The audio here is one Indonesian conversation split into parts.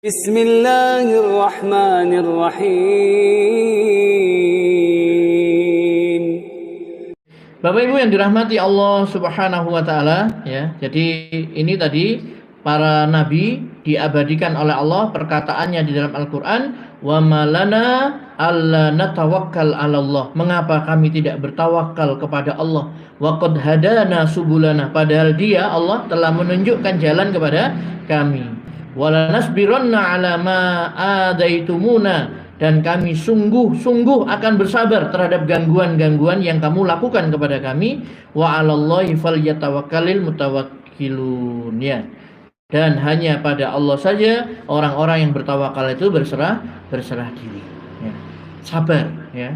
Bismillahirrahmanirrahim. Bapak Ibu yang dirahmati Allah Subhanahu wa taala, ya. Jadi ini tadi para nabi diabadikan oleh Allah perkataannya di dalam Al-Qur'an, wa malana alla natawakkal 'ala Allah. Mengapa kami tidak bertawakal kepada Allah? Wa qad hadana subulana, padahal Dia Allah telah menunjukkan jalan kepada kami. Wala nasbiranna 'ala ma adaitumuna, dan kami sungguh-sungguh akan bersabar terhadap gangguan-gangguan yang kamu lakukan kepada kami. Wa 'alallahi falyatawakkalul mutawakkilun, ya. Dan hanya pada Allah saja orang-orang yang bertawakal itu berserah diri, ya. Sabar, ya.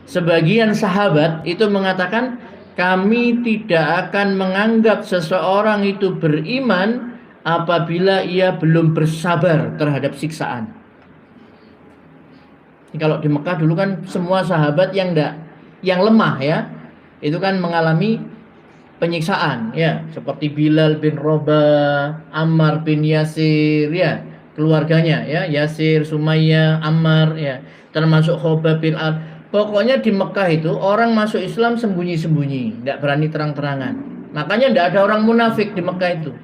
Sebagian sahabat itu mengatakan, kami tidak akan menganggap seseorang itu beriman apabila ia belum bersabar terhadap siksaan. Kalau di Mekah dulu kan semua sahabat yang lemah, ya, itu kan mengalami penyiksaan, ya, seperti Bilal bin Rabah, Ammar bin Yasir, ya, keluarganya, ya, Yasir, Sumayyah, Ammar, ya, termasuk Khobab bin Al. Pokoknya di Mekah itu orang masuk Islam sembunyi-sembunyi, tidak berani terang-terangan. Makanya tidak ada orang munafik di Mekah itu.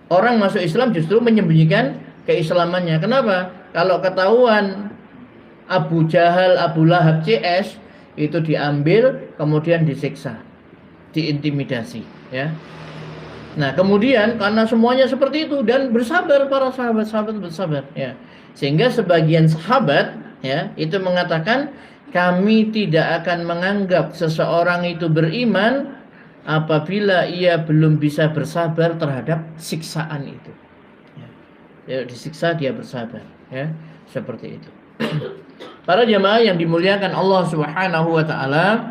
Orang masuk Islam justru menyembunyikan keislamannya. Kenapa? Kalau ketahuan Abu Jahal, Abu Lahab, CS itu diambil, kemudian disiksa, diintimidasi, ya. Nah, kemudian karena semuanya seperti itu dan bersabar, para sahabat bersabar, ya. Sehingga sebagian sahabat, ya, itu mengatakan, kami tidak akan menganggap seseorang itu beriman apabila ia belum bisa bersabar terhadap siksaan itu. Ya, disiksa dia bersabar, ya, seperti itu. Para jamaah yang dimuliakan Allah Subhanahu wa taala,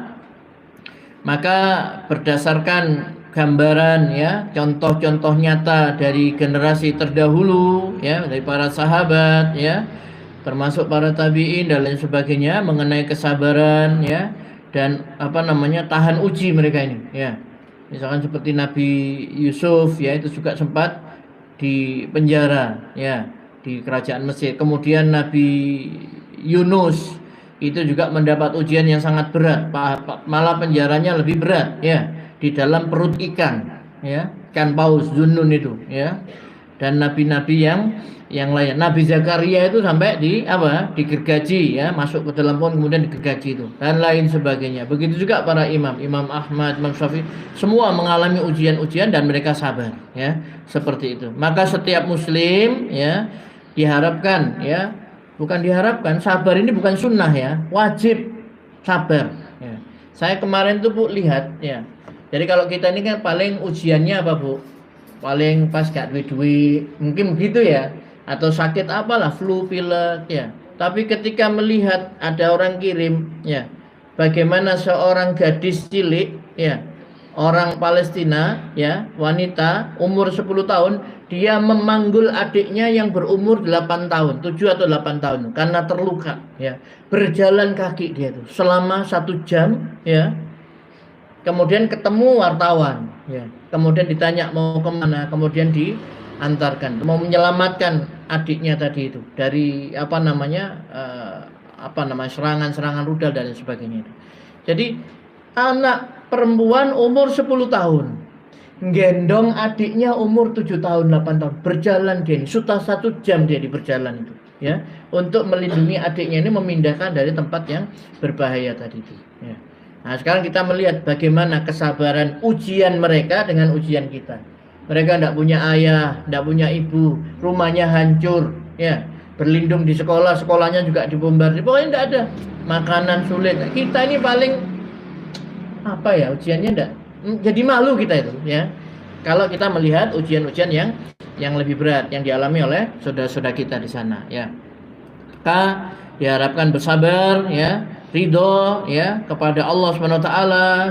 maka berdasarkan gambaran, ya, contoh-contoh nyata dari generasi terdahulu, ya, dari para sahabat, ya, termasuk para tabi'in dan lain sebagainya mengenai kesabaran, ya, dan tahan uji mereka ini, ya. Misalkan seperti Nabi Yusuf, ya, itu juga sempat di penjara, ya, di kerajaan Mesir. Kemudian Nabi Yunus itu juga mendapat ujian yang sangat berat, malah penjaranya lebih berat, ya, di dalam perut ikan, ya, ikan paus Zunnun itu, ya. Dan nabi-nabi yang lain, Nabi Zakaria itu sampai digergaji, ya, masuk ke dalam pohon kemudian digergaji itu, dan lain sebagainya. Begitu juga para Imam Ahmad, Imam Syafi'i, semua mengalami ujian-ujian dan mereka sabar, ya, seperti itu. Maka setiap muslim, ya, diharapkan, ya, bukan diharapkan, sabar ini bukan sunnah, ya, wajib sabar, ya. Saya kemarin tuh, Bu, lihat, ya. Jadi kalau kita ini kan paling ujiannya apa, Bu? Paling pas gak duit-duit, mungkin begitu, ya. Atau sakit apalah, flu, pilek, ya. Tapi ketika melihat ada orang kirim, ya, bagaimana seorang gadis cilik, ya, orang Palestina, ya, wanita umur 10 tahun, dia memanggul adiknya yang berumur 8 tahun, 7 atau 8 tahun karena terluka, ya. Berjalan kaki dia itu selama 1 jam, ya. Kemudian ketemu wartawan, ya. Kemudian ditanya mau kemana, kemudian diantarkan, mau menyelamatkan adiknya tadi itu dari serangan-serangan rudal dan sebagainya itu. Jadi anak perempuan umur 10 tahun gendong adiknya umur 7 tahun, 8 tahun, berjalan dia ini sudah 1 jam dia berjalan itu, ya, untuk melindungi adiknya ini, memindahkan dari tempat yang berbahaya tadi itu, ya. Nah, sekarang kita melihat bagaimana kesabaran ujian mereka dengan ujian kita. Mereka tidak punya ayah, tidak punya ibu, rumahnya hancur, ya, berlindung di sekolah, sekolahnya juga dibombardir, pokoknya tidak ada makanan, sulit. Kita ini paling ujiannya tidak, jadi malu kita itu, ya, kalau kita melihat ujian-ujian yang lebih berat yang dialami oleh saudara-saudara kita di sana, ya. Maka diharapkan bersabar, ya, ridho, ya, kepada Allah SWT,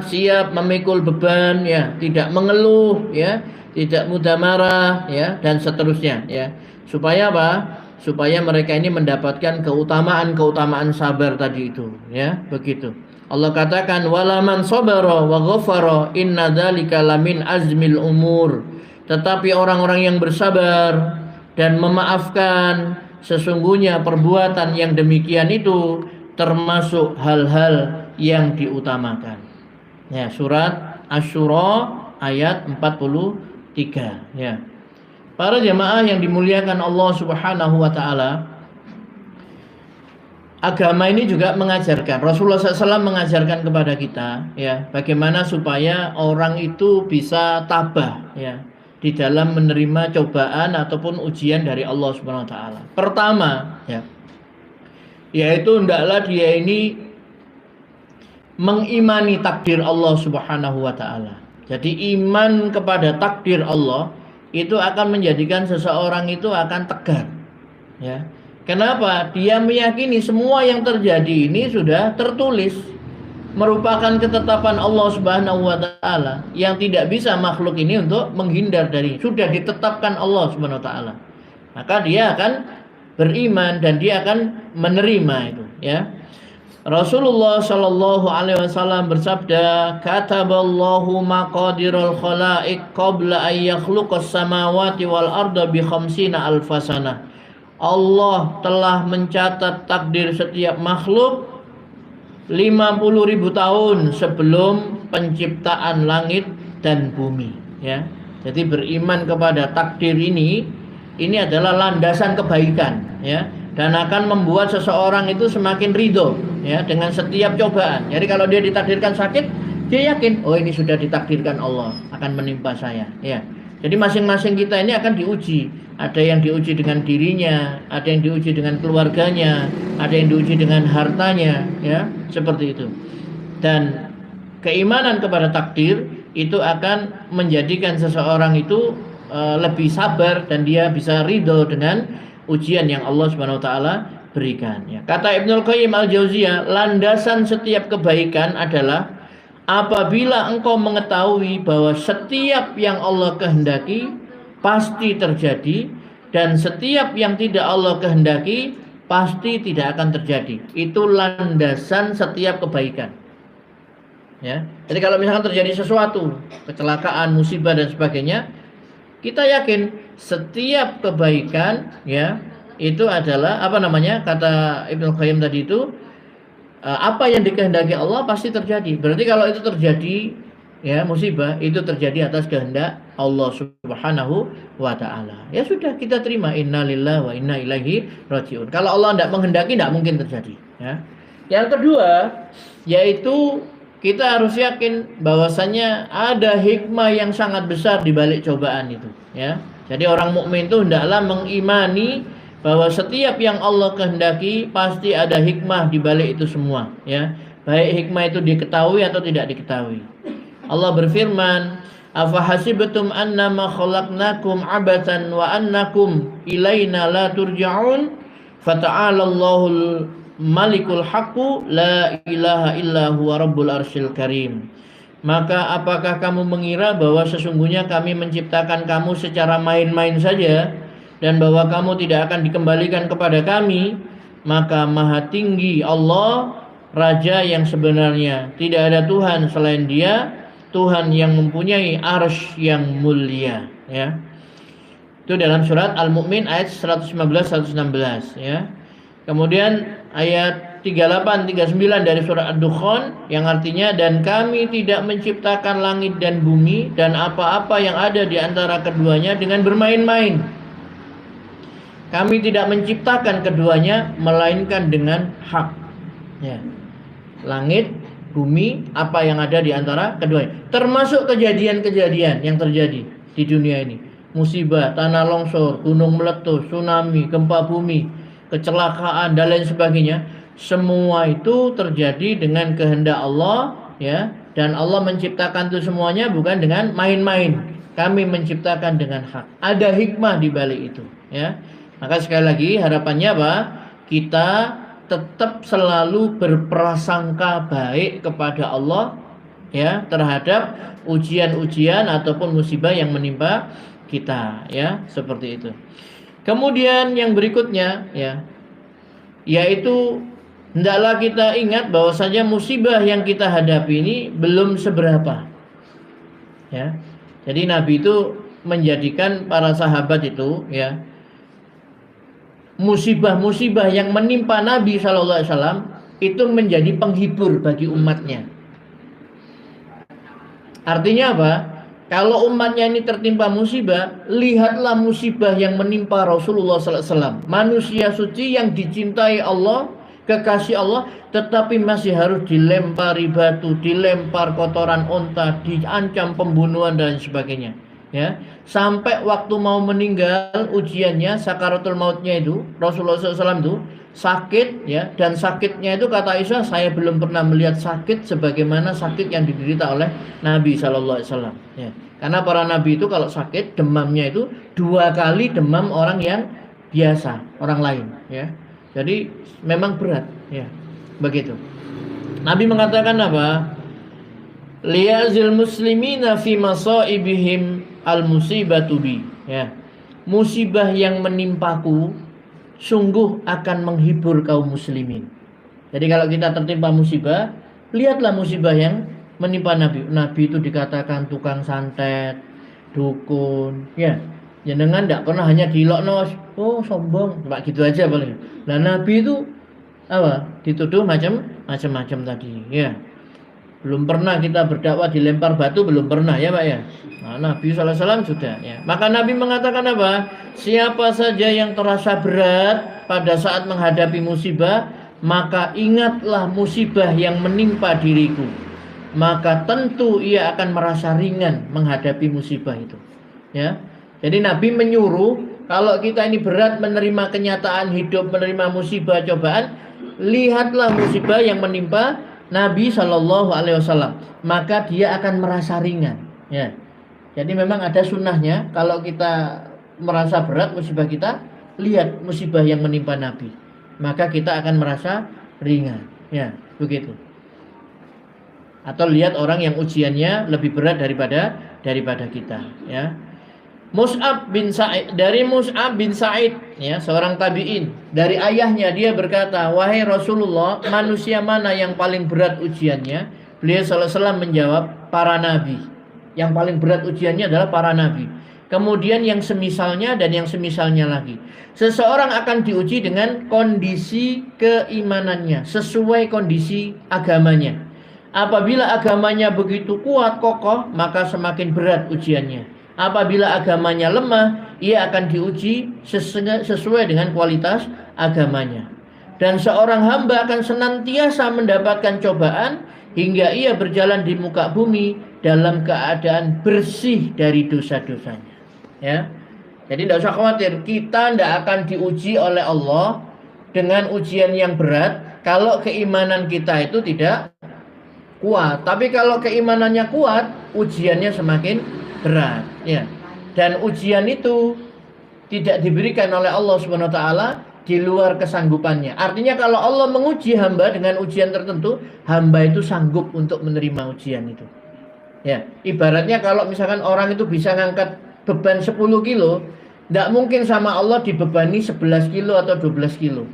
siap memikul beban, ya, tidak mengeluh, ya, tidak mudah marah, ya, dan seterusnya, ya. Supaya apa? Supaya mereka ini mendapatkan keutamaan sabar tadi itu, ya, begitu. Allah katakan, walaman sabara wa ghafara inna dzalika lamin azmil umur. Tetapi orang-orang yang bersabar dan memaafkan, sesungguhnya perbuatan yang demikian itu termasuk hal-hal yang diutamakan. Ya, surat Asy-Syura ayat 43 ya. Para jamaah yang dimuliakan Allah Subhanahu wa taala, agama ini juga mengajarkan, Rasulullah SAW mengajarkan kepada kita ya, bagaimana supaya orang itu bisa tabah ya di dalam menerima cobaan ataupun ujian dari Allah Subhanahu wa taala. Pertama ya, yaitu hendaklah dia ini mengimani takdir Allah Subhanahu wa taala. Jadi iman kepada takdir Allah itu akan menjadikan seseorang itu akan tegar ya. Kenapa? Dia meyakini semua yang terjadi ini sudah tertulis, merupakan ketetapan Allah Subhanahu wa taala yang tidak bisa makhluk ini untuk menghindar dari, sudah ditetapkan Allah Subhanahu wa taala. Maka dia akan beriman dan dia akan menerima itu ya. Rasulullah Shallallahu Alaihi Wasallam bersabda, "Kataballahu maqadiral khalaiq qabla an yakhluqas samawati wal arda bi khamsina alfasana." Allah telah mencatat takdir setiap makhluk 50.000 tahun sebelum penciptaan langit dan bumi ya. Jadi beriman kepada takdir ini adalah landasan kebaikan ya, dan akan membuat seseorang itu semakin ridho ya dengan setiap cobaan. Jadi kalau dia ditakdirkan sakit, dia yakin, oh ini sudah ditakdirkan Allah akan menimpa saya ya. Jadi masing-masing kita ini akan diuji. Ada yang diuji dengan dirinya, ada yang diuji dengan keluarganya, ada yang diuji dengan hartanya ya, seperti itu. Dan keimanan kepada takdir itu akan menjadikan seseorang itu lebih sabar dan dia bisa ridho dengan ujian yang Allah Subhanahu wa taala berikan ya. Kata Ibnul Qayyim Al-Jauziyah, landasan setiap kebaikan adalah apabila engkau mengetahui bahwa setiap yang Allah kehendaki pasti terjadi dan setiap yang tidak Allah kehendaki pasti tidak akan terjadi. Itu landasan setiap kebaikan. Ya. Jadi kalau misalkan terjadi sesuatu, kecelakaan, musibah dan sebagainya, kita yakin setiap kebaikan ya itu adalah kata Ibnu Qayyim tadi itu, apa yang dikehendaki Allah pasti terjadi. Berarti kalau itu terjadi ya, musibah itu terjadi atas kehendak Allah Subhanahu wa taala. Ya sudah, kita terima, innalillahi wa inna ilaihi rajiun. Kalau Allah tidak menghendaki, tidak mungkin terjadi ya. Yang kedua yaitu kita harus yakin bahwasanya ada hikmah yang sangat besar di balik cobaan itu ya. Jadi orang mukmin itu hendaklah mengimani bahwa setiap yang Allah kehendaki pasti ada hikmah di balik itu semua ya. Baik hikmah itu diketahui atau tidak diketahui. Allah berfirman, "Afahasibtum annama khalaqnakum abatan wa annakum ilaina la turja'un? Fata'alallahul malikul haqqu la ilaha illa huwa rabbul arsyil karim." Maka apakah kamu mengira bahwa sesungguhnya kami menciptakan kamu secara main-main saja dan bahwa kamu tidak akan dikembalikan kepada kami? Maka maha tinggi Allah, Raja yang sebenarnya, tidak ada Tuhan selain Dia, Tuhan yang mempunyai arsy yang mulia ya. Itu dalam surat Al-Mu'min ayat 115-116 ya. Kemudian ayat 38-39 dari surat Ad-Dukhan yang artinya, dan kami tidak menciptakan langit dan bumi dan apa-apa yang ada di antara keduanya dengan bermain-main. Kami tidak menciptakan keduanya melainkan dengan hak ya. Langit, bumi, apa yang ada di antara keduanya, termasuk kejadian-kejadian yang terjadi di dunia ini, musibah, tanah longsor, gunung meletus, tsunami, gempa bumi, kecelakaan dan lain sebagainya, semua itu terjadi dengan kehendak Allah ya, dan Allah menciptakan itu semuanya bukan dengan main-main. Kami menciptakan dengan hak. Ada hikmah di balik itu ya. Maka sekali lagi harapannya apa? Kita tetap selalu berprasangka baik kepada Allah ya, terhadap ujian-ujian ataupun musibah yang menimpa kita ya, seperti itu. Kemudian yang berikutnya ya, yaitu hendaklah kita ingat bahwasanya musibah yang kita hadapi ini belum seberapa ya. Jadi Nabi itu menjadikan para sahabat itu ya, musibah-musibah yang menimpa Nabi Shallallahu Alaihi Wasallam itu menjadi penghibur bagi umatnya. Artinya apa? Kalau umatnya ini tertimpa musibah, lihatlah musibah yang menimpa Rasulullah Sallallahu Alaihi Wasallam. Manusia suci yang dicintai Allah, kekasih Allah, tetapi masih harus dilempari batu, dilempar kotoran onta, diancam pembunuhan dan sebagainya. Ya, sampai waktu mau meninggal ujiannya, sakaratul mautnya itu, Rasulullah SAW itu sakit, ya, dan sakitnya itu kata Aisyah, saya belum pernah melihat sakit sebagaimana sakit yang diderita oleh Nabi Shallallahu Alaihi Wasallam. Ya, karena para nabi itu kalau sakit demamnya itu 2 kali demam orang yang biasa, orang lain. Ya, jadi memang berat. Ya, begitu. Nabi mengatakan apa? Liyazil muslimina fi masaibihim al musibatu bi. Ya, musibah yang menimpaku sungguh akan menghibur kaum muslimin. Jadi kalau kita tertimpa musibah, lihatlah musibah yang menimpa Nabi. Nabi itu dikatakan tukang santet, dukun, ya. Jenengan tidak pernah hanya dilokno, oh sombong, cuma gitu aja paling. Nah Nabi itu apa? Dituduh macam-macam tadi, ya. Belum pernah kita berdakwah dilempar batu, belum pernah ya Pak ya. Nah, Nabi SAW sudah ya. Maka Nabi mengatakan apa? Siapa saja yang terasa berat pada saat menghadapi musibah, maka ingatlah musibah yang menimpa diriku. Maka tentu ia akan merasa ringan menghadapi musibah itu. Ya. Jadi Nabi menyuruh kalau kita ini berat menerima kenyataan hidup, menerima musibah, cobaan, lihatlah musibah yang menimpa Nabi Shallallahu Alaihi Wasallam, maka dia akan merasa ringan. Ya, jadi memang ada sunnahnya. Kalau kita merasa berat musibah kita, lihat musibah yang menimpa Nabi, maka kita akan merasa ringan. Ya, begitu. Atau lihat orang yang ujiannya lebih berat daripada kita. Ya. Mus'ab bin Sa'id, dari Mus'ab bin Sa'id, ya, seorang tabi'in, dari ayahnya dia berkata, wahai Rasulullah, manusia mana yang paling berat ujiannya? Beliau sallallahu alaihi wasallam menjawab, para nabi. Yang paling berat ujiannya adalah para nabi. Kemudian yang semisalnya dan yang semisalnya lagi. Seseorang akan diuji dengan kondisi keimanannya, sesuai kondisi agamanya. Apabila agamanya begitu kuat, kokoh, maka semakin berat ujiannya. Apabila agamanya lemah, ia akan diuji sesuai dengan kualitas agamanya. Dan seorang hamba akan senantiasa mendapatkan cobaan hingga ia berjalan di muka bumi dalam keadaan bersih dari dosa-dosanya. Ya, jadi tidak usah khawatir, kita tidak akan diuji oleh Allah dengan ujian yang berat kalau keimanan kita itu tidak kuat. Tapi kalau keimanannya kuat, ujiannya semakin berat, ya. Dan ujian itu tidak diberikan oleh Allah Subhanahu wa taala di luar kesanggupannya. Artinya kalau Allah menguji hamba dengan ujian tertentu, hamba itu sanggup untuk menerima ujian itu. Ya, ibaratnya kalau misalkan orang itu bisa ngangkat beban 10 kilo, tidak mungkin sama Allah dibebani 11 kilo atau 12 kilo.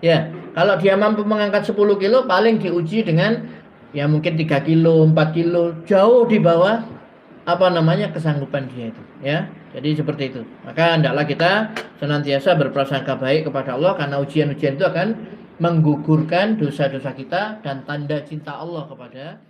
Ya, kalau dia mampu mengangkat 10 kilo, paling diuji dengan ya mungkin 3 kilo, 4 kilo, jauh di bawah kesanggupan dia itu, ya. Jadi seperti itu. Maka hendaklah kita senantiasa berprasangka baik kepada Allah, karena ujian-ujian itu akan menggugurkan dosa-dosa kita dan tanda cinta Allah kepada